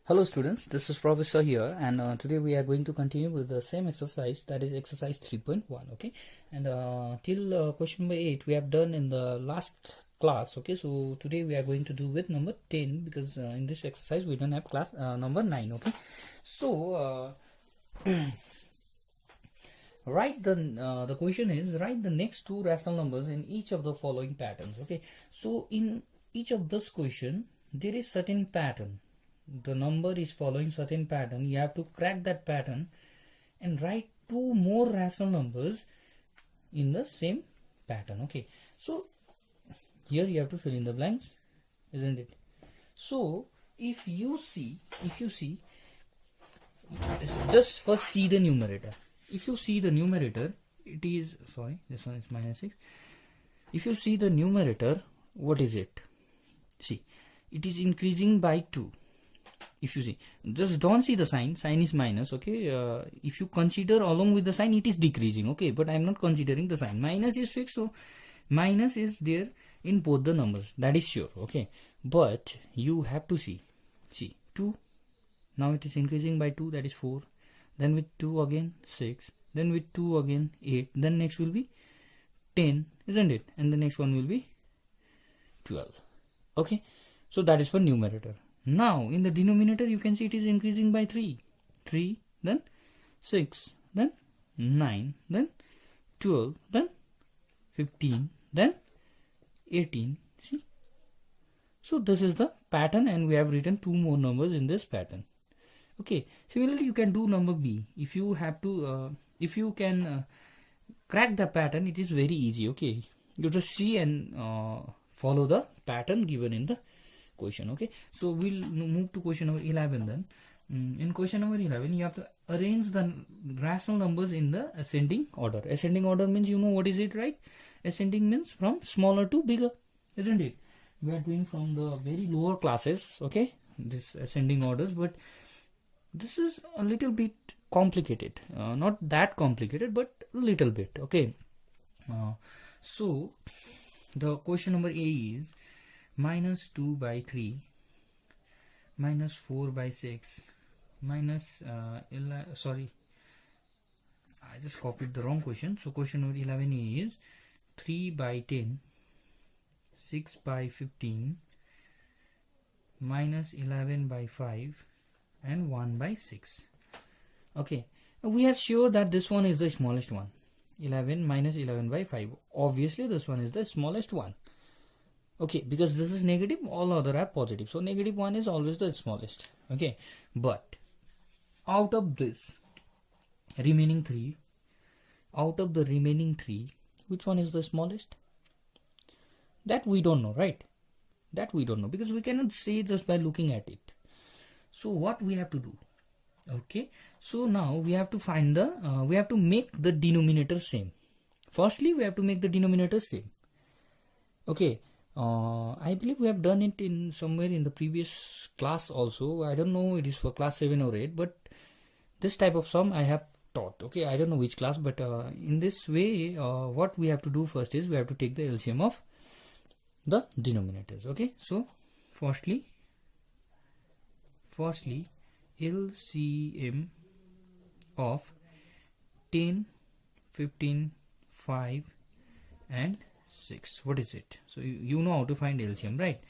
Hello students, this is Professor here, and today we are going to continue with the same exercise, that is exercise 3.1. okay, and till question number 8 we have done in the last class. Okay, so today we are going to do with number 10 because in this exercise we don't have class number 9. Okay, so write the question is write the next two rational numbers in each of the following patterns. Okay, so in each of this question there is certain pattern. The number is following certain pattern. You have to crack that pattern and write two more rational numbers in the same pattern. Okay, so here you have to fill in the blanks, isn't it? So if you see just first see the numerator. If you see the numerator, it is, sorry, this one is -6. If you see the numerator, what is it? See, it is increasing by 2. If you see, just don't see the sign is minus. Okay, if you consider along with the sign, it is decreasing. Okay, but I am not considering the sign. Minus is fixed, so minus is there in both the numbers, that is sure. Okay, but you have to see 2. Now it is increasing by 2, that is 4. Then with 2 again 6, then with 2 again 8, then next will be 10, isn't it? And the next one will be 12. Okay, so that is for numerator. Now in the denominator you can see it is increasing by 3, then 6, then 9, then 12, then 15, then 18. See, so this is the pattern, and we have written two more numbers in this pattern. Okay, similarly you can do number B. If you have to if you can crack the pattern, it is very easy. Okay, you just see and follow the pattern given in the question. Okay, so we'll move to question number 11 then. In question number 11 you have to arrange the rational numbers in the ascending order. Ascending order means, you know what is it, right? Ascending means from smaller to bigger, isn't it? We are doing from the very lower classes, okay, this ascending orders, but this is a little bit complicated, not that complicated, but a little bit. Okay, so the question number A is -2 by 3, -4 by 6, sorry, I just copied the wrong question. So question number 11 is 3 by 10, 6 by 15, -11 by 5, and 1 by 6. Okay, we are sure that this one is the smallest one. 11 minus 11 by 5. Obviously this one is the smallest one. Okay, because this is negative, all other are positive, so -1 is always the smallest. Okay, but out of this remaining 3, out of the remaining 3, which one is the smallest? That we don't know, right? That we don't know, because we cannot say just by looking at it. So what we have to do? Okay, so now we have to find the we have to make the denominator same. Firstly we have to make the denominator same. Okay, I believe we have done it in somewhere in the previous class also. I don't know, it is for class 7 or 8, but this type of sum I have taught. Okay, I don't know which class, but in this way what we have to do first is we have to take the LCM of the denominators. Okay, so firstly LCM of 10, 15, 5 and 6. What is it? So you know how to find LCM, right?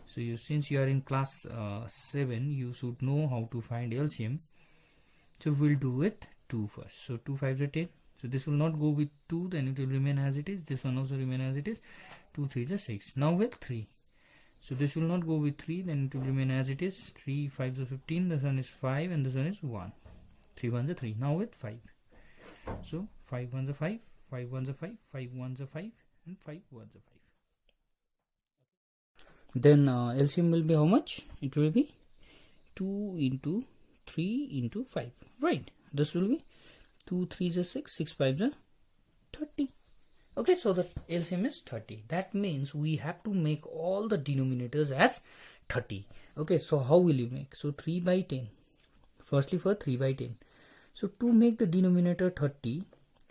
So since you are in class 7, you should know how to find LCM. So we'll do it 2 first. So 2 5s are 10. So this will not go with 2, then it will remain as it is. This one also remain as it is. 2 3s are 6. Now with 3. So this will not go with 3, then it will remain as it is. 3 5s are 15. This one is 5 and this one is 1. 3 1s are 3. Now with 5. So 5 1s are 5. 5 1s are 5. 5 1s are 5. And 5 1s are 5. Then LCM will be how much? It will be 2 into 3 into 5. Right. This will be 2 3s are 6. 6 5s are 30. Okay, so the LCM is 30. That means we have to make all the denominators as 30. Okay, so how will you make? So 3 by 10. Firstly for 3 by 10. So to make the denominator 30,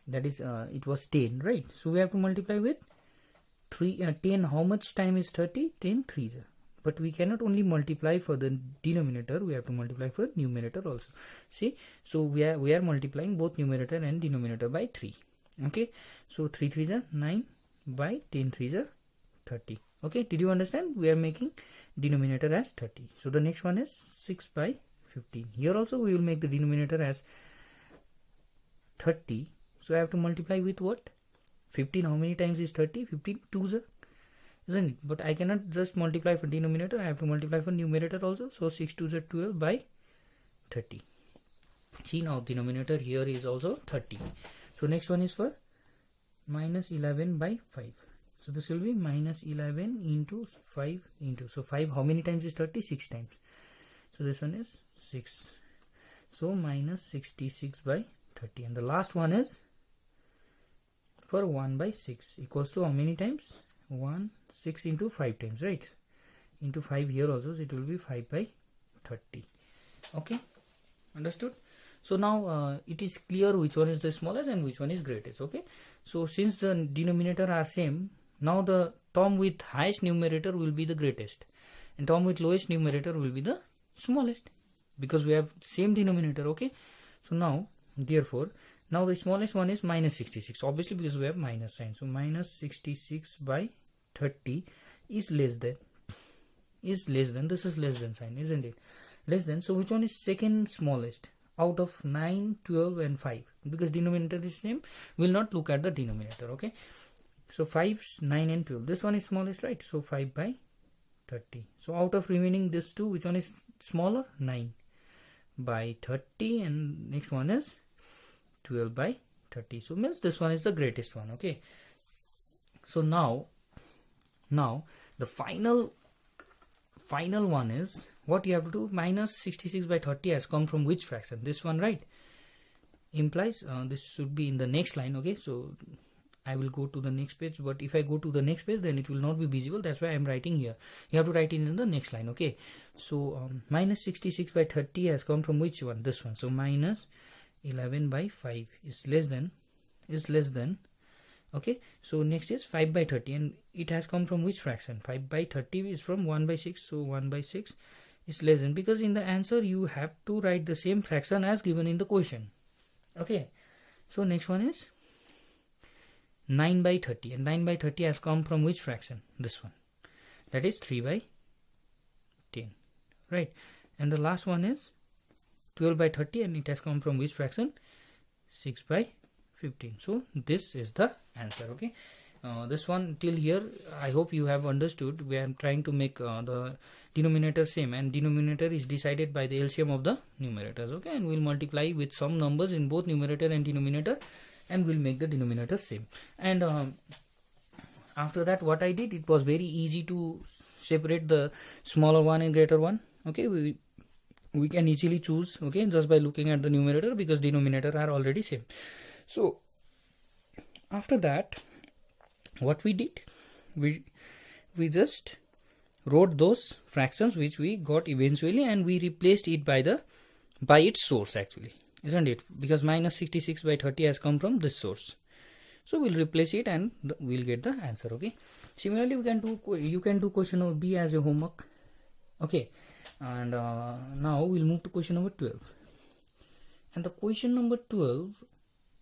that is it was 10, right? So we have to multiply with 3 10. How much time is 30? 10 3s. but we cannot only multiply for the denominator, we have to multiply for numerator also. See, so we are multiplying both numerator and denominator by 3. Okay, so 3 3s are 9 by 10 3s are 30. Okay, did you understand? We are making denominator as 30. So the next one is 6 by 15. Here also we will make the denominator as 30. So I have to multiply with what? 15. How many times is 30? 15 2s are, isn't it? But I cannot just multiply for denominator, I have to multiply for numerator also. So 6 2s are 12 by 30. See, now denominator here is also 30. So next one is for minus 11 by 5. So this will be minus 11 into 5 into, so 5 how many times is 30? 6 times. So this one is 6. So minus 66 by 30. And the last one is for 1 by 6 equals to how many times? 1 6 into 5 times, right? Into 5 here also, so it will be 5 by 30. Okay, understood? So now it is clear which one is the smallest and which one is greatest. Okay, so since the denominator are same, now the term with highest numerator will be the greatest and term with lowest numerator will be the smallest, because we have same denominator. Okay, so now therefore now the smallest one is minus 66, obviously, because we have minus sign. So minus 66 by 30 is less than, this is less than sign, isn't it? Less than. So which one is second smallest out of 9, 12 and 5? Because denominator is same, we will not look at the denominator. Okay, so 5, 9 and 12, this one is smallest, right? So 5 by 30. So out of remaining this two, which one is smaller? 9 by 30, and next one is 12 by 30. So means this one is the greatest one. Okay, so now the final one is what you have to do. Minus 66 by 30 has come from which fraction? This one, right? Implies this should be in the next line. Okay, so I will go to the next page, but if I go to the next page then it will not be visible, that's why I am writing here. You have to write it in the next line. Okay, so minus 66 by 30 has come from which one? This one. So minus 11 by 5 is less than. Okay, so next is 5 by 30, and it has come from which fraction? 5 by 30 is from 1 by 6, so 1 by 6 is less than, because in the answer you have to write the same fraction as given in the question. Okay, so next one is 9 by 30, and 9 by 30 has come from which fraction? This one, that is 3 by 10, right? And the last one is 12 by 30, and it has come from which fraction? 6 by 15. So this is the answer. Okay, this one till here I hope you have understood. We are trying to make the denominator same, and denominator is decided by the LCM of the numerators. Okay, and we'll multiply with some numbers in both numerator and denominator, and we'll make the denominator same. And after that what I did, it was very easy to separate the smaller one and greater one. Okay, we can easily choose, okay, just by looking at the numerator, because denominator are already same. So after that what we did, we just wrote those fractions which we got eventually, and we replaced it by its source actually, isn't it? Because minus 66 by 30 has come from this source, so we'll replace it and we'll get the answer. Okay, similarly you can do question number B as a homework. Okay, and now we'll move to question number 12, and the question number 12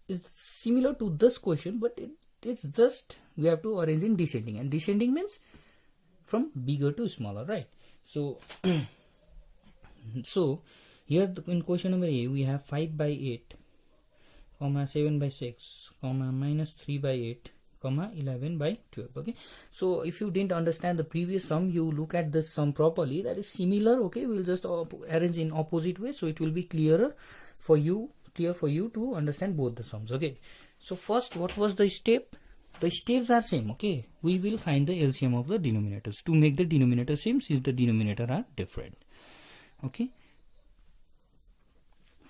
is similar to this question, but it's just we have to arrange in descending, and descending means from bigger to smaller, right? So so here in question number A we have 5 by 8 comma 7 by 6 comma minus 3 by 8 comma 11 by 12. Okay, so if you didn't understand the previous sum, you look at this sum properly, that is similar. Okay, we'll just arrange in opposite way, so it will be clear for you to understand both the sums. Okay, so first, what was the step? The steps are same. Okay, we will find the LCM of the denominators to make the denominator same, since the denominator are different. Okay,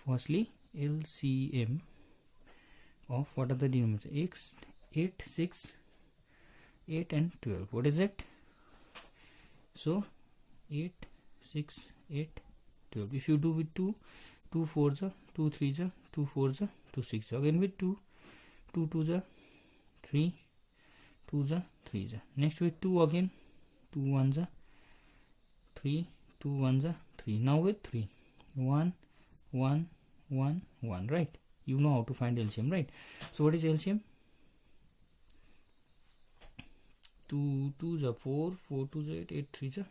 firstly LCM of what are the denominators? X, 8, 6, 8 and 12. What is it? So 8, 6, 8, 12. If you do with 2 4s are 2 3s are 2 4s are 2 6. Again with 2 2s are 3 2s are 3s are. Next with 2 again 2 1s are 3, 2 1s are 3. Now with 3, 1 1 1 1, right? You know how to find LCM, right? So what is LCM? 2 2s are 4, 4 2s are 8, 8 3s are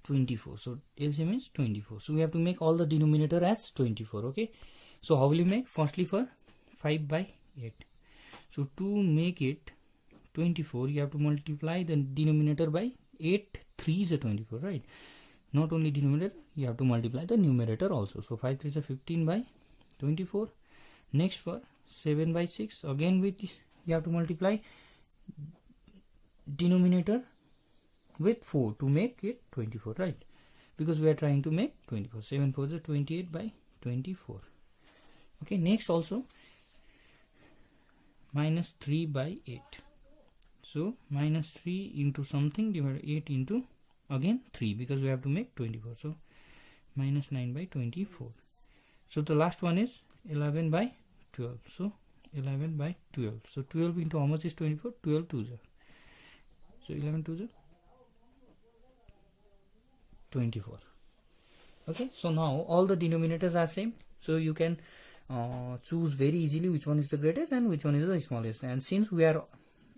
24. So LCM is 24. So we have to make all the denominator as 24. Okay, so how will you make? Firstly, for 5 by 8, so to make it 24, you have to multiply the denominator by 8 3s are 24, right? Not only denominator, you have to multiply the numerator also. So 5 3s are 15 by 24. Next, for 7 by 6, again with you have to multiply denominator with 4 to make it 24, right? Because we are trying to make 24. 7 4s are 28 by 24. Okay, next also minus 3 by 8. So minus 3 into something divided 8 into again 3, because we have to make 24. So minus 9 by 24. So the last one is 11 by 12. So 11 by 12. So 12 into how much is 24? 12 2s are. So 11 2s are 24. Okay, so now all the denominators are same. So you can choose very easily which one is the greatest and which one is the smallest. And since we are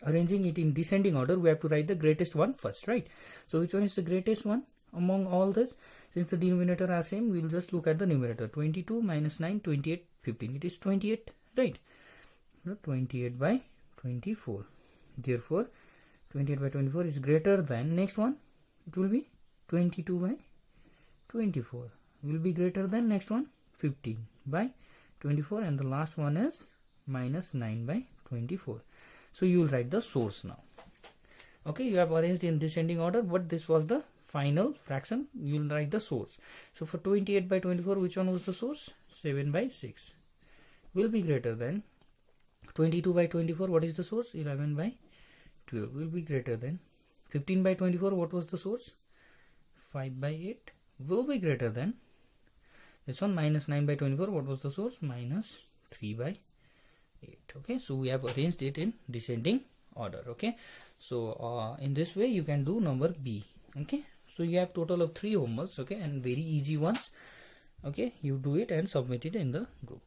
arranging it in descending order, we have to write the greatest one first, right? So which one is the greatest one among all this? Since the denominator are same, we will just look at the numerator. 22 minus 9, 28, 15. It is 28, right? So 28 by 24. Therefore 28 by 24 is greater than, next one, it will be 22 by 24 will be greater than, next one 15 by 24, and the last one is minus 9 by 24. So you will write the source now. Okay, you have arranged in descending order, but this was the final fraction. You will write the source. So for 28 by 24, which one was the source? 7 by 6 will be greater than 22 by 24. What is the source? 11 by 12 will be greater than 15 by 24. What was the source? 5 by 8 will be greater than this one. Minus 9 by 24. What was the source? Minus 3 by 8. Okay, so we have arranged it in descending order. Okay, so in this way you can do number B. Okay, so you have total of 3 homeworks. Okay, and very easy ones. Okay, you do it and submit it in the group.